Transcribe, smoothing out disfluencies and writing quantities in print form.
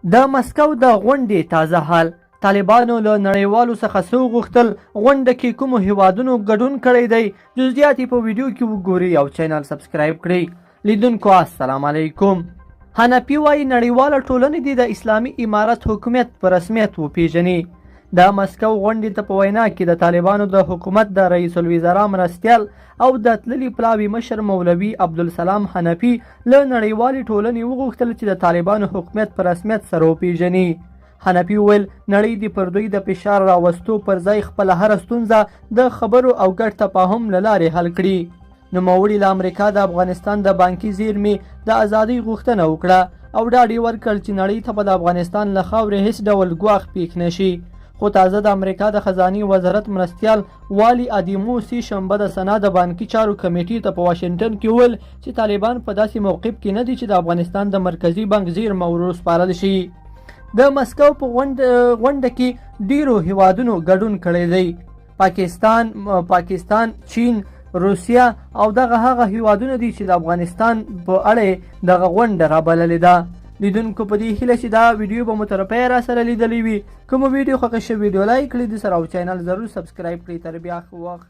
دمسکو د غونډې تازه حال. طالبانو له نړیوالو څخه څه وغوښتل؟ غونډه کې کومو هیوادونو ګډون کړی دی؟ جزیات په ویډیو کې وګورئ او چینل سبسکرایب کړئ. لیدونکو السلام علیکم. حنفي وایي نړیواله ټولنه دې د اسلامي امارت حکومت په رسمیت وپیژني. د مسکو غونډې ته په وینا کې د طالبانو د حکومت د رئیس الوزرا مرستیال او د تللي پلاوي مشر مولوي عبدالسلام حنفي له نړیوالې ټولنې وغوښتل چې د طالبانو حکومت په رسمیت سره وپیژني. حنفي وویل نړۍ دې پر دوی د فشار راوستو پر ځای خپله هره ستونزه د خبرو او ګډ تفاهم له لارې حل کړي. نوموړي له امریکا د افغانستان د بانکي زیرمې د ازادۍ غوښتنه وکړه او ډاډ یې ورکړ چې نړۍ ته به د افغانستان له خاورې هیڅ ډول ګواښ پیښ نه شي. خو تازه د امریکا د خزانې وزارت مرستیال والی ادیموسي شنبه د سنا د بانکي چارو کمیټې ته په واشنګټن کې وویل چې طالبان په داسې موقف کې نه دي چې د افغانستان د مرکزي بانک زیرمه وروسپارل شي. د مسکو په غونډه کې ډیرو هیوادونو ګډون کړی دی. پاکستان، چین، روسیه او دغه هغه هیوادونه دي چې د افغانستان په اړه دغه غونډه رابللې ده. لیدونکو په دې هیله چې دا ویډیو به مو تر پایه را سره لیدلی وي. کومه ویډیو خوښه شوې ویډیو لایک کړئ، د سره او چینل ضرور سبسکرایب کړئ. تر بیا ښه وخت.